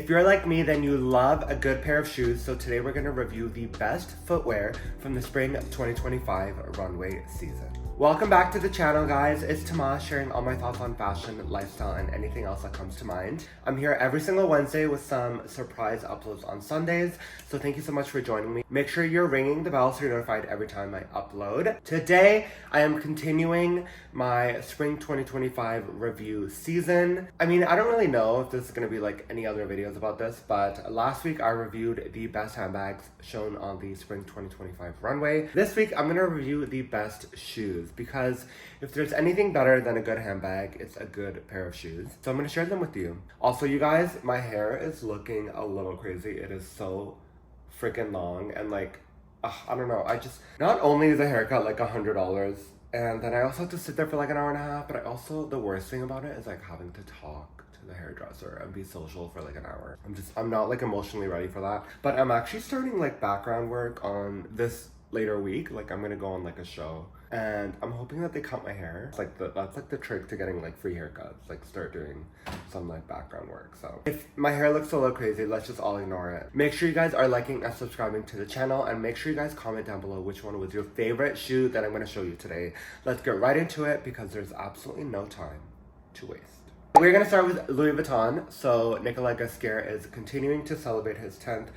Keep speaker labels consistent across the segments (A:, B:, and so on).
A: If you're like me, then you love a good pair of shoes, so today we're gonna review the best footwear from the spring 2025 runway season. Welcome back to the channel, guys. It's Tomas sharing all my thoughts on fashion, lifestyle, and anything else that comes to mind. I'm here every single Wednesday with some surprise uploads on Sundays, so thank you so much for joining me. Make sure you're ringing the bell so you're notified every time I upload. Today, I am continuing my spring 2025 review season. I mean, I don't really know if this is gonna be like any other videos about this, but last week I reviewed the best handbags shown on the spring 2025 runway. This week, I'm gonna review the best shoes, because if there's anything better than a good handbag, it's a good pair of shoes. So I'm gonna share them with you. Also, you guys, my hair is looking a little crazy. It is so freaking long, and like, I don't know. Not only is a haircut like $100, and then I also have to sit there for like an hour and a half, but the worst thing about it is like having to talk to the hairdresser and be social for like an hour. I'm not like emotionally ready for that. But I'm actually starting like background work on this later week. Like I'm gonna go on like a show, and I'm hoping that they cut my hair. It's like that's like the trick to getting like free haircuts, like start doing some like background work. So if my hair looks a little crazy, let's just all ignore it. Make sure you guys are liking and subscribing to the channel, and make sure you guys comment down below which one was your favorite shoe that I'm going to show you today. Let's get right into it because there's absolutely no time to waste. We're going to start with Louis Vuitton. So Nicolas Ghesquière is continuing to celebrate his 10th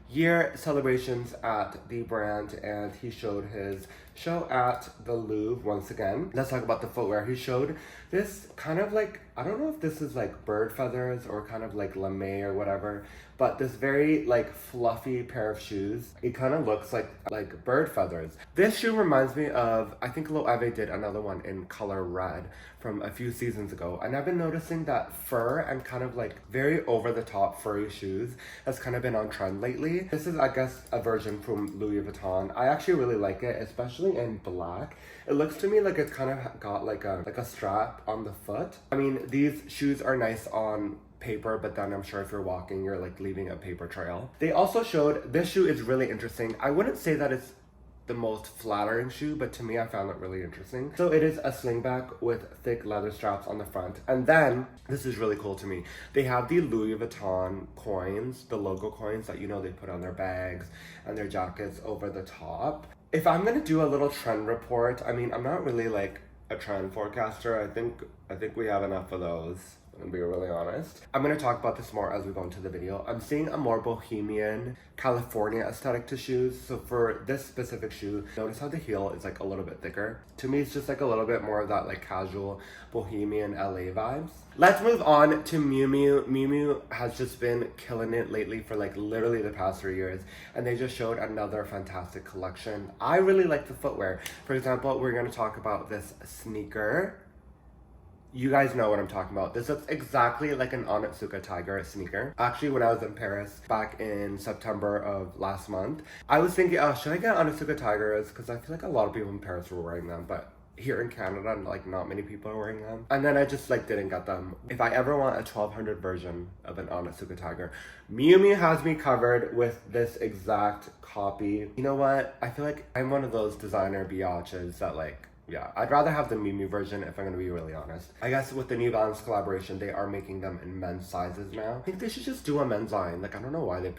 A: year celebrations at the brand, and he showed his show at the Loewe once again. Let's talk about the footwear. He showed this kind of like, I don't know if this is like bird feathers or kind of like lame or whatever, but this very like fluffy pair of shoes. It kind of looks like bird feathers. This shoe reminds me of, I think Loewe did another one in color red from a few seasons ago, and I've been noticing that fur and kind of like very over the top furry shoes has kind of been on trend lately. This is, I guess, a version from Louis Vuitton. I actually really like it, especially in black. It looks to me like it's kind of got like a strap on the foot. I mean, these shoes are nice on paper, but then I'm sure if you're walking, you're like leaving a paper trail. They also showed, this shoe is really interesting. I wouldn't say that it's the most flattering shoe, but to me, I found it really interesting. So it is a slingback with thick leather straps on the front. And then, this is really cool to me, they have the Louis Vuitton coins, the logo coins that, you know, they put on their bags and their jackets over the top. If I'm gonna do a little trend report, I mean, I'm not really like a trend forecaster. I think we have enough of those, to be really honest. I'm going to talk about this more as we go into the video. I'm seeing a more bohemian California aesthetic to shoes. So for this specific shoe, notice how the heel is like a little bit thicker. To me, it's just like a little bit more of that like casual bohemian LA vibes. Let's move on to Miu Miu. Miu Miu has just been killing it lately for like literally the past 3 years, and they just showed another fantastic collection. I really like the footwear. For example, we're going to talk about this sneaker. You guys know what I'm talking about. This looks exactly like an Onitsuka Tiger sneaker. Actually, when I was in Paris back in September of last month, I was thinking, oh, should I get Onitsuka Tigers? Because I feel like a lot of people in Paris were wearing them, but here in Canada, like not many people are wearing them. And then I just like didn't get them. If I ever want a 1200 version of an Onitsuka Tiger, Miu Miu has me covered with this exact copy. You know what? I feel like I'm one of those designer biatches that like, yeah, I'd rather have the Miu Miu version if I'm gonna be really honest. I guess with the New Balance collaboration, they are making them in men's sizes now. I think they should just do a men's line. Like, I don't know why they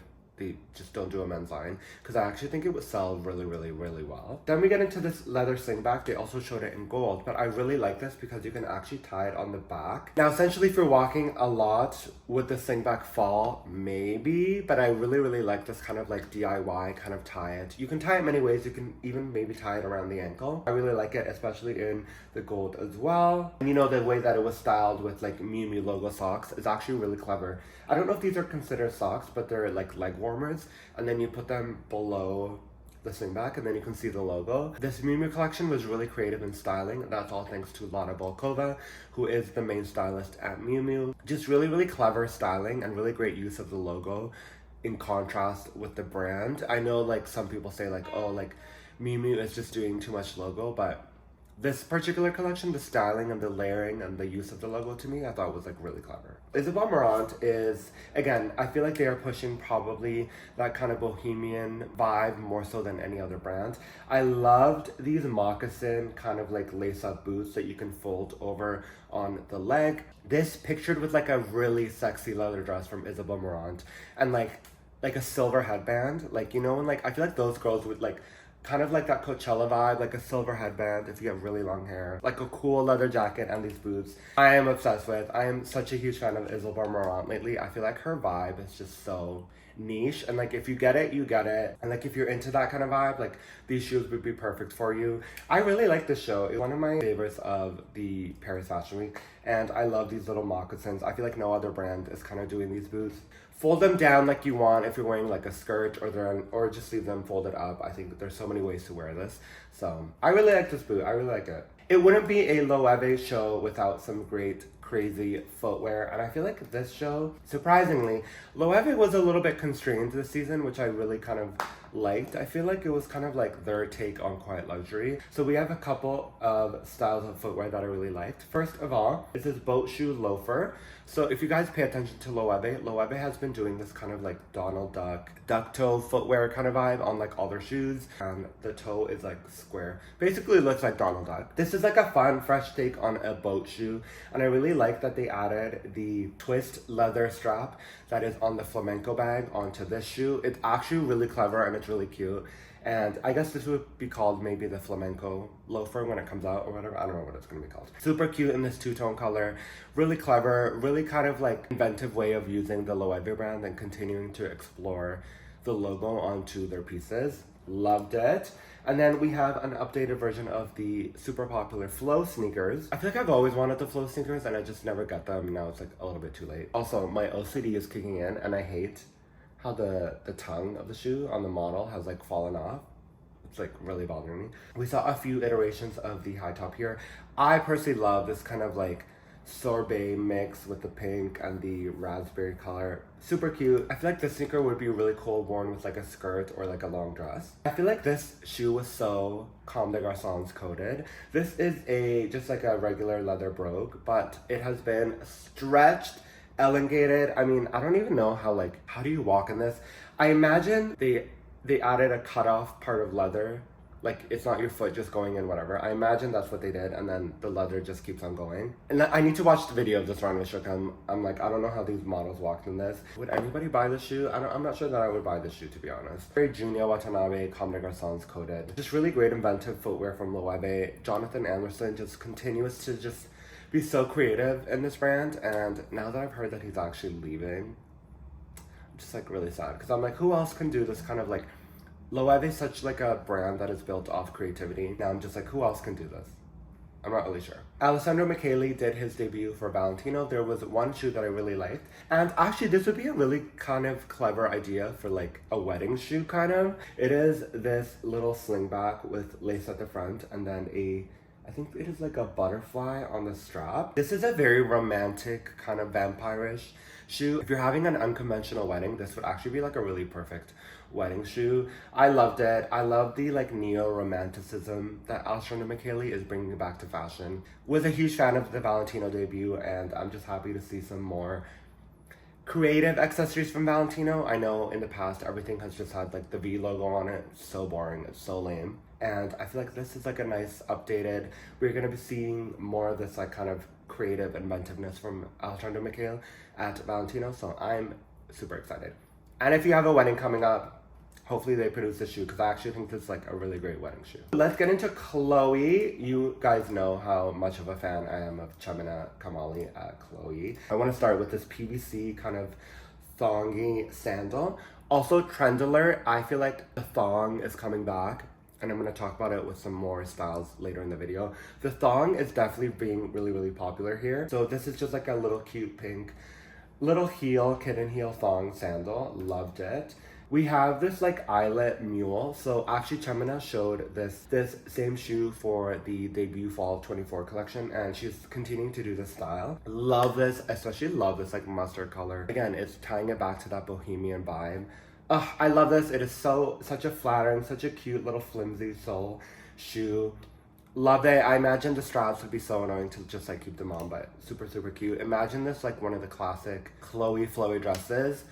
A: just don't do a men's line, because I actually think it would sell really, really, really well. Then we get into this leather slingback. They also showed it in gold, but I really like this because you can actually tie it on the back. Now, essentially, if you're walking a lot, would the slingback fall? Maybe, but I really, really like this kind of like DIY kind of tie it. You can tie it many ways. You can even maybe tie it around the ankle. I really like it, especially in the gold as well. And you know, the way that it was styled with like Miu Miu logo socks is actually really clever. I don't know if these are considered socks, but they're like leg warmers, and then you put them below the slingback, and then you can see the logo. This Miu Miu collection was really creative in styling. That's all thanks to Lana Volkova, who is the main stylist at Miu Miu. Just really, really clever styling and really great use of the logo in contrast with the brand. I know like some people say like, oh, like Miu Miu is just doing too much logo, but This particular collection, the styling and the layering and the use of the logo to me, I thought was like really clever. Isabel Marant is, again, I feel like they are pushing probably that kind of bohemian vibe more so than any other brand. I loved these moccasin kind of like lace up boots that you can fold over on the leg. This pictured with like a really sexy leather dress from Isabel Marant and like a silver headband. Like, you know, and like I feel like those girls would like kind of like that Coachella vibe, like a silver headband if you have really long hair, like a cool leather jacket and these boots. I am obsessed with. I am such a huge fan of Isabel Marant lately. I feel like her vibe is just so niche, and like if you get it, you get it. And like if you're into that kind of vibe, like these shoes would be perfect for you. I really like this show. It's one of my favorites of the Paris Fashion Week, and I love these little moccasins. I feel like no other brand is kind of doing these boots. Fold them down like you want if you're wearing like a skirt, or just leave them folded up. I think there's so many ways to wear this. So I really like this boot. I really like it. It wouldn't be a Loewe show without some great crazy footwear, and I feel like this show, surprisingly, Loewe was a little bit constrained this season, which I really kind of liked. I feel like it was kind of like their take on quiet luxury. So we have a couple of styles of footwear that I really liked. First of all, this is boat shoe loafer. So if you guys pay attention to Loewe has been doing this kind of like Donald duck toe footwear kind of vibe on like all their shoes, and the toe is like square. Basically it looks like Donald Duck. This is like a fun, fresh take on a boat shoe, and I really like that they added the twist leather strap that is on the flamenco bag onto this shoe. It's actually really clever and it's really cute. And I guess this would be called maybe the flamenco loafer when it comes out or whatever. I don't know what it's gonna be called. Super cute in this two-tone color. Really clever, really kind of like inventive way of using the Loewe brand and continuing to explore the logo onto their pieces. Loved it. And then we have an updated version of the super popular Flow sneakers. I feel like I've always wanted the Flow sneakers and I just never got them. Now it's like a little bit too late. Also, my OCD is kicking in and I hate how the tongue of the shoe on the model has like fallen off. It's like really bothering me. We saw a few iterations of the high top here. I personally love this kind of like sorbet mix with the pink and the raspberry color. Super cute. I feel like this sneaker would be really cool worn with like a skirt or like a long dress. I feel like this shoe was so Comme des Garçons coated. This is just like a regular leather brogue, but it has been stretched, elongated. I mean, I don't even know how do you walk in this? I imagine they added a cutoff part of leather, like it's not your foot just going in whatever. I imagine that's what they did, and then the leather just keeps on going. And I need to watch the video of this runway show. I'm like, I don't know how these models walked in this. Would anybody buy this shoe? I'm not sure that I would buy this shoe, to be honest. Very Junya Watanabe, Comme des Garçons coated. Just really great inventive footwear from Loewe. Jonathan Anderson just continues to just be so creative in this brand, and now that I've heard that he's actually leaving, I'm just like really sad, because I'm like, who else can do this kind of like, Loewe is such like a brand that is built off creativity. Now I'm just like, who else can do this? I'm not really sure. Alessandro Michele did his debut for Valentino. There was one shoe that I really liked, and actually this would be a really kind of clever idea for like a wedding shoe kind of. It is this little slingback with lace at the front and then I think it is like a butterfly on the strap. This is a very romantic kind of vampire-ish shoe. If you're having an unconventional wedding, this would actually be like a really perfect wedding shoe. I loved it. I love the like neo-romanticism that Alessandro Michele is bringing back to fashion. Was a huge fan of the Valentino debut, and I'm just happy to see some more creative accessories from Valentino. I know in the past everything has just had like the V logo on it. It's so boring, it's so lame. And I feel like this is like a nice updated, we're gonna be seeing more of this like kind of creative inventiveness from Alessandro Michele at Valentino, so I'm super excited. And if you have a wedding coming up, hopefully they produce this shoe, because I actually think this is like a really great wedding shoe. Let's get into Chloé. You guys know how much of a fan I am of Chemina Kamali at Chloé. I want to start with this PVC kind of thongy sandal. Also trend alert, I feel like the thong is coming back, and I'm going to talk about it with some more styles later in the video. The thong is definitely being really, really popular here. So this is just like a little cute pink, little heel, kitten heel thong sandal. Loved it. We have this like eyelet mule. So actually Chemina showed this same shoe for the debut fall 24 collection, and she's continuing to do this style. Love this, especially love this like mustard color. Again, it's tying it back to that bohemian vibe. I love this. It is such a flattering, such a cute little flimsy sole shoe. Love it. I imagine the straps would be so annoying to just like keep them on, but super, super cute. Imagine this like one of the classic Chloe flowy dresses.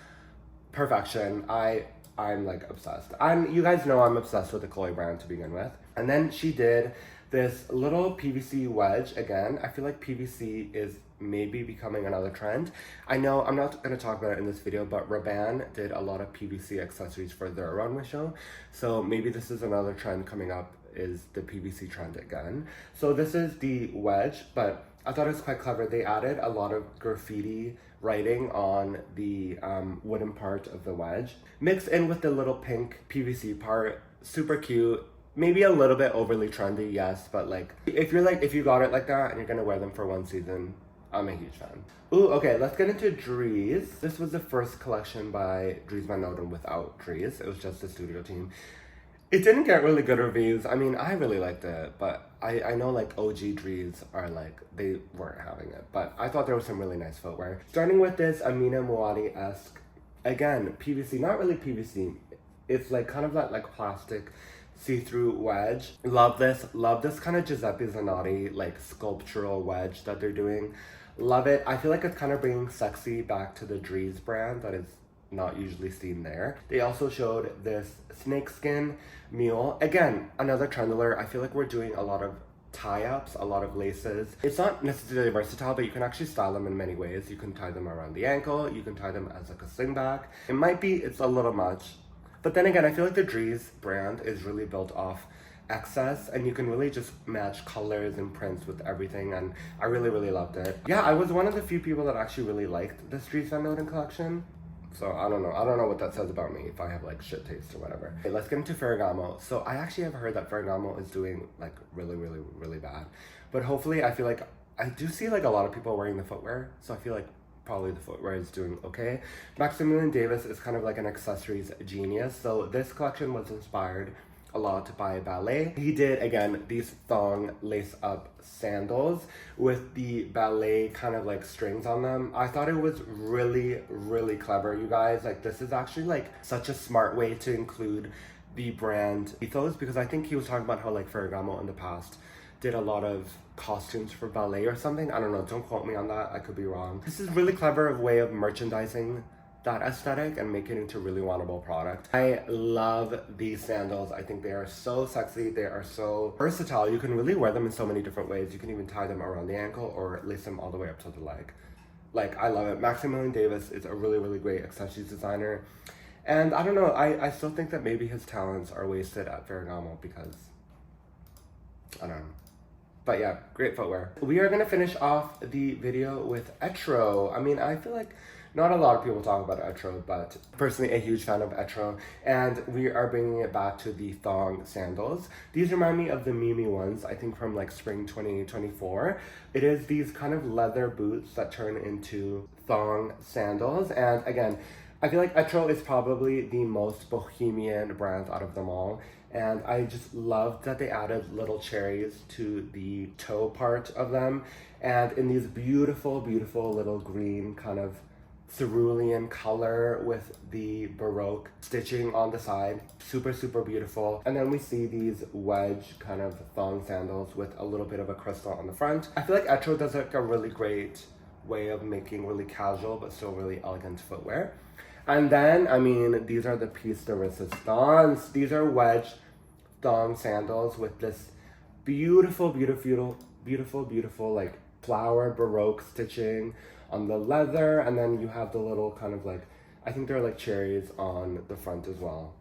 A: Perfection. I'm like obsessed. You guys know I'm obsessed with the Chloe brand to begin with. And then she did this little PVC wedge. Again, I feel like PVC is maybe becoming another trend. I know I'm not going to talk about it in this video, but Rabanne did a lot of PVC accessories for their runway show. So maybe this is another trend coming up, is the PVC trend again. So this is the wedge, but I thought it was quite clever. They added a lot of graffiti writing on the wooden part of the wedge, mixed in with the little pink PVC part. Super cute. Maybe a little bit overly trendy, yes, but like if you got it like that and you're gonna wear them for one season, I'm a huge fan. Ooh, okay, let's get into Dries. This was the first collection by Dries Van Noten without Dries. It was just the studio team. It didn't get really good reviews. I mean, I really liked it, but I know like OG Dries are like, they weren't having it. But I thought there was some really nice footwear. Starting with this Amina Muaddi-esque, again, PVC, not really PVC. It's like kind of that like plastic see-through wedge. Love this kind of Giuseppe Zanotti like sculptural wedge that they're doing. Love it. I feel like it's kind of bringing sexy back to the Dries brand that is not usually seen there. They also showed this snakeskin mule. Again, another trend alert. I feel like we're doing a lot of tie-ups, a lot of laces. It's not necessarily versatile, but you can actually style them in many ways. You can tie them around the ankle. You can tie them as like a slingback. It's a little much. But then again, I feel like the Dries brand is really built off excess, and you can really just match colors and prints with everything, and I really, really loved it. Yeah, I was one of the few people that actually really liked this Dries Van Noten collection. So I don't know what that says about me, if I have like shit taste or whatever. Okay, let's get into Ferragamo. So I actually have heard that Ferragamo is doing like really, really, really bad. But hopefully, I feel like I do see like a lot of people wearing the footwear. So I feel like probably the footwear is doing okay. Maximilian Davis is kind of like an accessories genius. So this collection was inspired a lot by ballet. He did, again, these thong lace up sandals with the ballet kind of like strings on them. I thought it was really, really clever, you guys. Like, this is actually like such a smart way to include the brand ethos, because I think he was talking about how like Ferragamo in the past did a lot of costumes for ballet or something. I don't know, don't quote me on that, I could be wrong. This is really clever way of merchandising that aesthetic and make it into a really wantable product. I love these sandals. I think they are so sexy. They are so versatile. You can really wear them in so many different ways. You can even tie them around the ankle or lace them all the way up to the leg. Like, I love it. Maximilian Davis is a really, really great accessories designer. And I don't know, I still think that maybe his talents are wasted at Ferragamo because, I don't know. But yeah, great footwear. We are gonna finish off the video with Etro. I mean, I feel like not a lot of people talk about Etro, but personally a huge fan of Etro. And we are bringing it back to the thong sandals. These remind me of the Miu Miu ones, I think from like spring 2024. It is these kind of leather boots that turn into thong sandals. And again, I feel like Etro is probably the most bohemian brand out of them all. And I just loved that they added little cherries to the toe part of them. And in these beautiful, beautiful little green kind of cerulean color with the Baroque stitching on the side. Super, super beautiful. And then we see these wedge kind of thong sandals with a little bit of a crystal on the front. I feel like Etro does like a really great way of making really casual but still really elegant footwear. And then, I mean, these are the piece de resistance. These are wedge thong sandals with this beautiful, beautiful, beautiful, beautiful, like flower Baroque stitching on the leather. And then you have the little kind of like, I think they're like cherries on the front as well.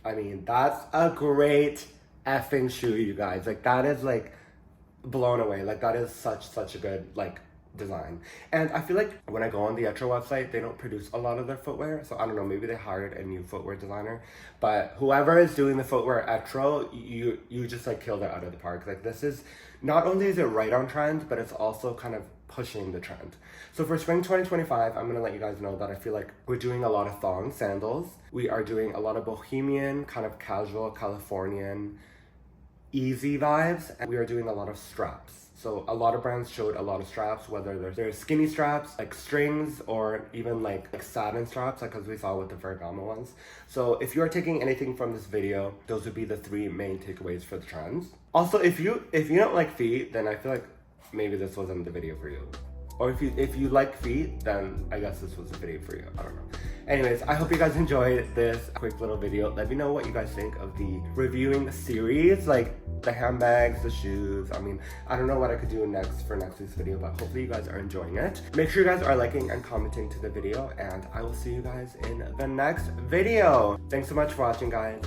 A: I mean, that's a great effing shoe, you guys. Like, that is like blown away. Like, that is such a good, like, design. And I feel like when I go on the Etro website, they don't produce a lot of their footwear. So I don't know, maybe they hired a new footwear designer, but whoever is doing the footwear at Etro, you just like killed it out of the park. Like, this is, not only is it right on trend, but it's also kind of pushing the trend. So for spring 2025, I'm gonna let you guys know that I feel like we're doing a lot of thong sandals. We are doing a lot of bohemian, kind of casual Californian easy vibes, and we are doing a lot of straps. So a lot of brands showed a lot of straps, whether they're skinny straps, like strings, or even like satin straps, like as we saw with the Ferragamo ones. So if you're taking anything from this video, those would be the 3 main takeaways for the trends. Also, if you don't like feet, then I feel like maybe this wasn't the video for you. Or if you like feet, then I guess this was a video for you. I don't know. Anyways, I hope you guys enjoyed this quick little video. Let me know what you guys think of the reviewing series, like the handbags, the shoes. I mean, I don't know what I could do next for next week's video, but hopefully you guys are enjoying it. Make sure you guys are liking and commenting to the video, and I will see you guys in the next video. Thanks so much for watching, guys.